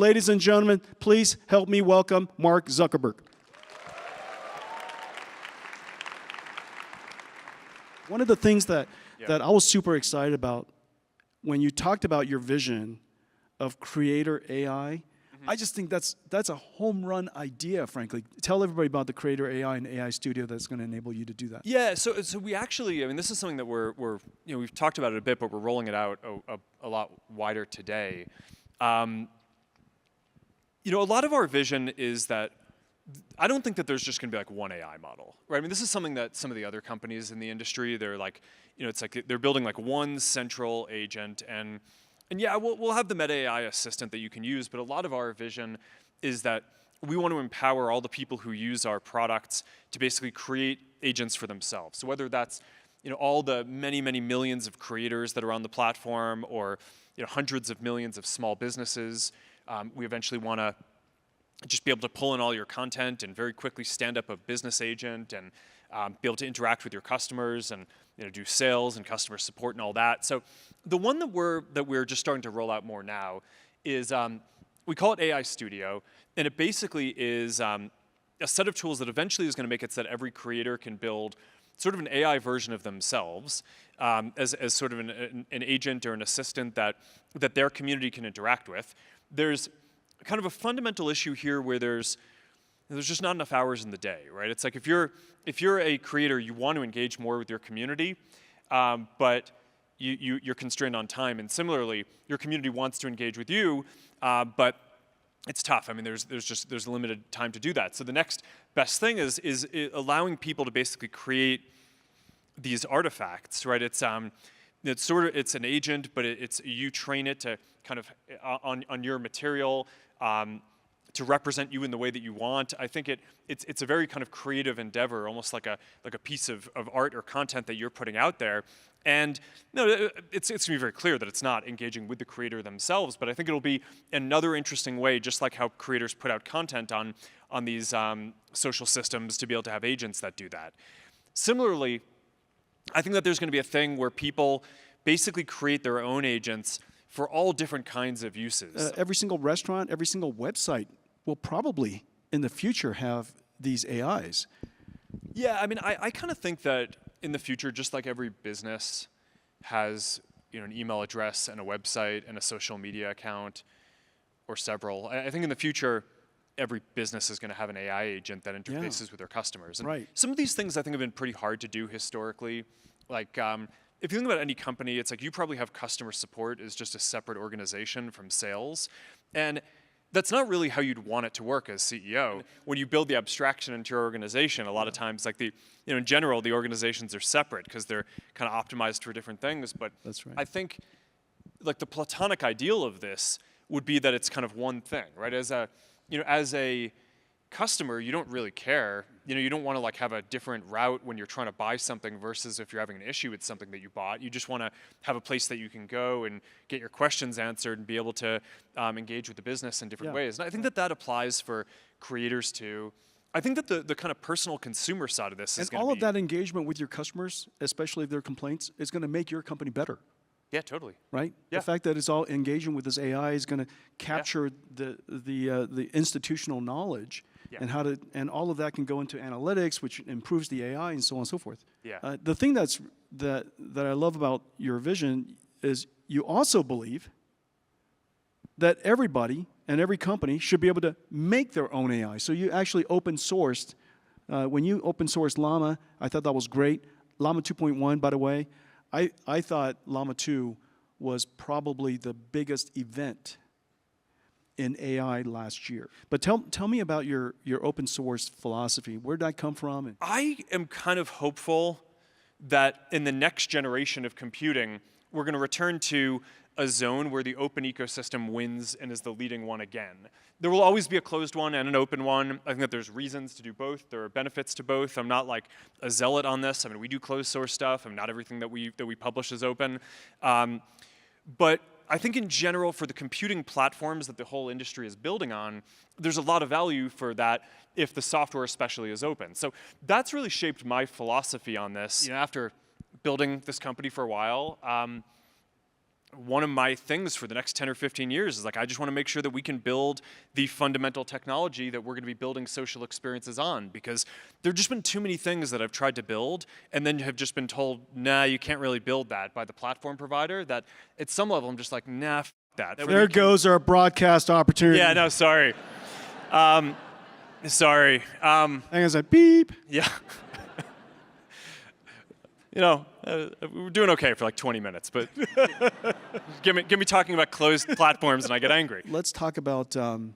Ladies and gentlemen, please help me welcome Mark Zuckerberg. One of the things that I was super excited about when you talked about your vision of creator AI, I just think that's a home run idea, frankly. Tell everybody about the creator AI and AI studio that's going to enable you to do that. Yeah, so we actually, I mean, this is something that we've talked about it a bit, but we're rolling it out a lot wider today. A lot of our vision is that I don't think that there's just going to be like one AI model, right? I mean, this is something that some of the other companies in the industry, they're like, it's like they're building like one central agent, and yeah, we'll have the Meta AI assistant that you can use, but a lot of our vision is that we want to empower all the people who use our products to basically create agents for themselves. So whether that's all the many millions of creators that are on the platform, or hundreds of millions of small businesses. We eventually want to just be able to pull in all your content and very quickly stand up a business agent and be able to interact with your customers and do sales and customer support and all that. So the one that we're just starting to roll out more now is we call it AI Studio, and it basically is a set of tools that eventually is going to make it so that every creator can build sort of an AI version of themselves as sort of an agent or an assistant that their community can interact with. There's kind of a fundamental issue here where there's just not enough hours in the day, right? It's like if you're a creator, you want to engage more with your community, but you're constrained on time. And similarly, your community wants to engage with you, but it's tough. I mean, there's limited time to do that. So the next best thing is allowing people to basically create these artifacts, right? It's an agent, but you train it to kind of on your material to represent you in the way that you want. I think it's a very kind of creative endeavor, almost like a piece of art or content that you're putting out there. And it's going to be very clear that it's not engaging with the creator themselves, but I think it'll be another interesting way, just like how creators put out content on these social systems, to be able to have agents that do that. Similarly, I think that there's going to be a thing where people basically create their own agents for all different kinds of uses. Every single restaurant, every single website will probably, in the future, have these AIs. Yeah, I mean, I kind of think that in the future, just like every business has an email address and a website and a social media account, or several, I think in the future, every business is going to have an AI agent that interfaces with their customers. And some of these things I think have been pretty hard to do historically. Like, if you think about any company, it's like you probably have customer support as just a separate organization from sales. And that's not really how you'd want it to work as CEO. When you build the abstraction into your organization, a lot of times, like in general, the organizations are separate because they're kind of optimized for different things. But I think like the platonic ideal of this would be that it's kind of one thing, right? As a customer, you don't really care. You don't want to like have a different route when you're trying to buy something versus if you're having an issue with something that you bought. You just want to have a place that you can go and get your questions answered and be able to engage with the business in different ways. And I think that applies for creators too. I think that the kind of personal consumer side of this is going to be... And all of that engagement with your customers, especially if they're complaints, is going to make your company better. Yeah, totally. Right? Yeah. The fact that it's all engaging with this AI is going to capture the institutional knowledge and all of that can go into analytics, which improves the AI and so on and so forth. Yeah. The thing that I love about your vision is you also believe that everybody and every company should be able to make their own AI. So you actually open sourced. When you open sourced Llama, I thought that was great. Llama 2.1, by the way, I thought Llama 2 was probably the biggest event in AI last year. But tell me about your open source philosophy. Where did that come from? I am kind of hopeful that in the next generation of computing, we're going to return to a zone where the open ecosystem wins and is the leading one again. There will always be a closed one and an open one. I think that there's reasons to do both. There are benefits to both. I'm not like a zealot on this. I mean, we do closed source stuff. I mean, not everything that we publish is open. But I think in general, for the computing platforms that the whole industry is building on, there's a lot of value for that if the software especially is open. So that's really shaped my philosophy on this. After building this company for a while, one of my things for the next 10 or 15 years is like, I just want to make sure that we can build the fundamental technology that we're going to be building social experiences on, because there have just been too many things that I've tried to build and then have just been told, nah, you can't really build that by the platform provider, that at some level I'm just like, nah, f that. There goes our broadcast opportunity. Yeah, no, sorry. Sorry. Hang on a sec, beep. Yeah. You know, we're doing okay for like 20 minutes, but get me talking about closed platforms and I get angry. Let's talk about the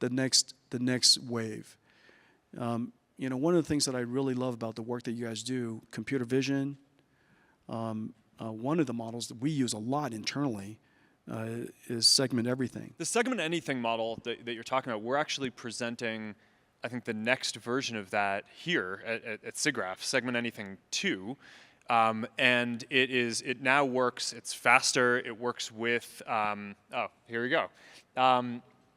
next wave. You know, one of the things that I really love about the work that you guys do, computer vision. One of the models that we use a lot internally is segment everything. The segment anything model that you're talking about, we're actually presenting, I think, the next version of that here at SIGGRAPH, segment anything 2. And it now works, it's faster, it works with, oh, here we go.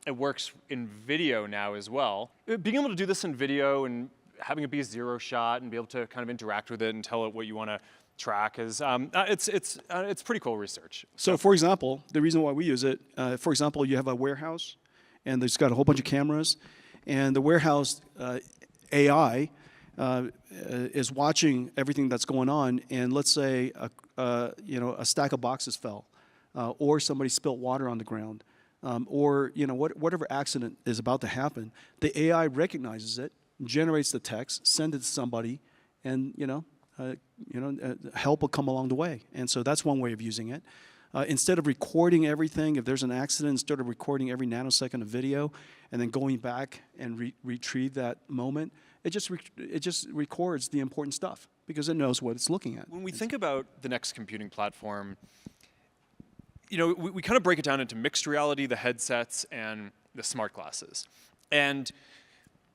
It works in video now as well. Being able to do this in video and having it be a zero shot and be able to kind of interact with it and tell it what you want to track is, it's pretty cool research. So for example, the reason why we use it, for example, you have a warehouse and there's got a whole bunch of cameras, and the warehouse AI is watching everything that's going on, and let's say a stack of boxes fell, or somebody spilled water on the ground, or whatever accident is about to happen, the AI recognizes it, generates the text, sends it to somebody, and help will come along the way. And so that's one way of using it. Instead of recording everything, if there's an accident, instead of recording every nanosecond of video and then going back and retrieve that moment, it just records the important stuff because it knows what it's looking at. When we think about the next computing platform, we kind of break it down into mixed reality, the headsets, and the smart glasses. And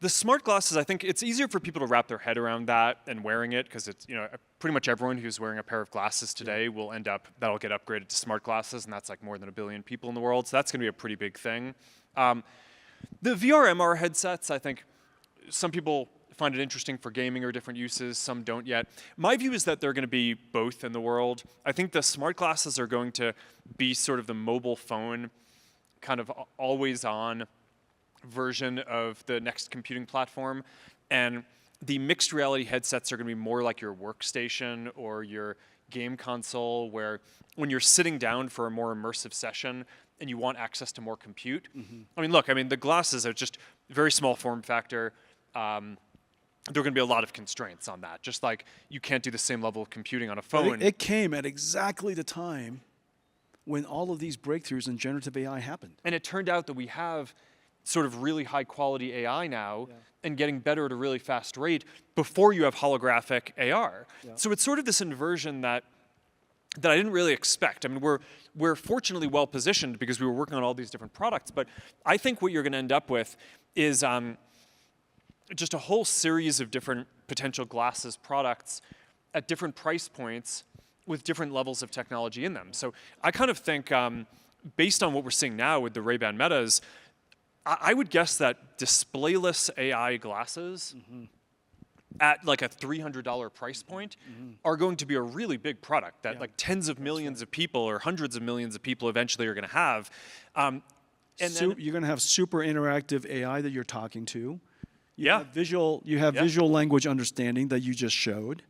the smart glasses, I think it's easier for people to wrap their head around that and wearing it, because it's, pretty much everyone who's wearing a pair of glasses today will that'll get upgraded to smart glasses, and that's like more than 1 billion people in the world, so that's going to be a pretty big thing. The VR MR headsets, I think some people find it interesting for gaming or different uses, some don't yet. My view is that they're going to be both in the world. I think the smart glasses are going to be sort of the mobile phone, kind of always on version of the next computing platform, and the mixed reality headsets are going to be more like your workstation or your game console, where when you're sitting down for a more immersive session and you want access to more compute. I mean, look, the glasses are just very small form factor. There are going to be a lot of constraints on that, just like you can't do the same level of computing on a phone. It came at exactly the time when all of these breakthroughs in generative AI happened. And it turned out that we have sort of really high quality AI now, and getting better at a really fast rate before you have holographic AR. So it's sort of this inversion that I didn't really expect. I mean, we're fortunately well positioned because we were working on all these different products, but I think what you're going to end up with is just a whole series of different potential glasses products at different price points with different levels of technology in them. So I kind of think, based on what we're seeing now with the Ray-Ban Metas, I would guess that displayless AI glasses at like a $300 price point are going to be a really big product that like tens of millions of people or hundreds of millions of people eventually are going to have. And then you're going to have super interactive AI that you're talking to. You have visual language understanding that you just showed.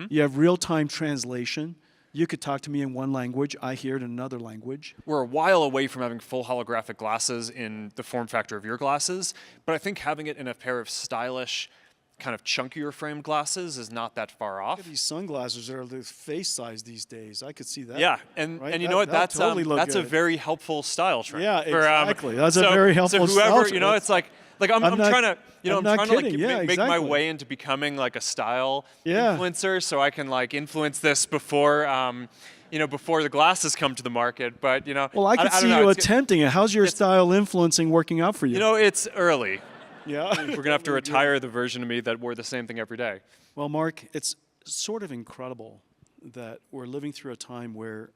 You have real-time translation. You could talk to me in one language, I hear it in another language. We're a while away from having full holographic glasses in the form factor of your glasses, but I think having it in a pair of stylish, kind of chunkier framed glasses is not that far off. Look at these sunglasses that are the face size these days. I could see that. Yeah, and you know what? That's a very helpful style trend. Yeah, exactly. That's a very helpful style trend. So whoever, it's like I'm trying to make my way into becoming like a style influencer, so I can like influence this before before the glasses come to the market. But well, I could see you attempting it. How's your style influencing working out for you? It's early. Yeah, we're gonna have to retire the version of me that wore the same thing every day. Well, Mark, it's sort of incredible that we're living through a time where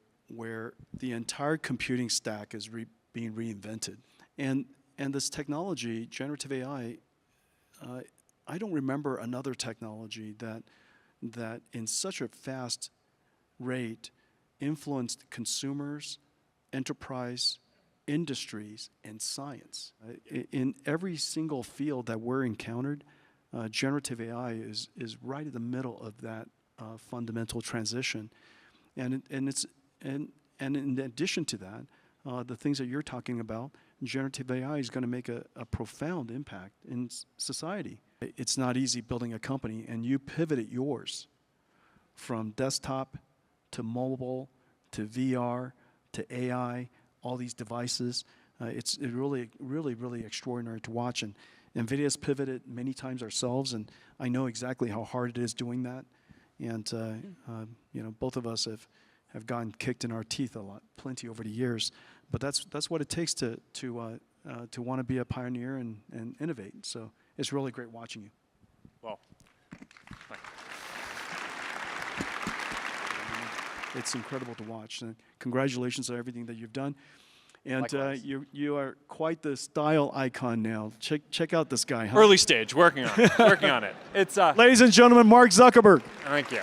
the entire computing stack is being reinvented, and this technology, generative AI, I don't remember another technology that in such a fast rate influenced consumers, enterprise, industries, and science. In every single field that we're encountered, generative AI is right in the middle of that fundamental transition. And in addition to that, the things that you're talking about, generative AI is going to make a profound impact in society. It's not easy building a company, and you pivoted yours from desktop to mobile to VR to AI, all these devices. It's really, really, really extraordinary to watch. And NVIDIA's pivoted many times ourselves, and I know exactly how hard it is doing that. And you know, both of us have gotten kicked in our teeth plenty over the years. But that's what it takes to want to be a pioneer and innovate. So it's really great watching you. Well, it's incredible to watch. And congratulations on everything that you've done. And you are quite the style icon now. Check out this guy. Huh? early stage, working on it. Working on it. It's Ladies and gentlemen, Mark Zuckerberg. Thank you.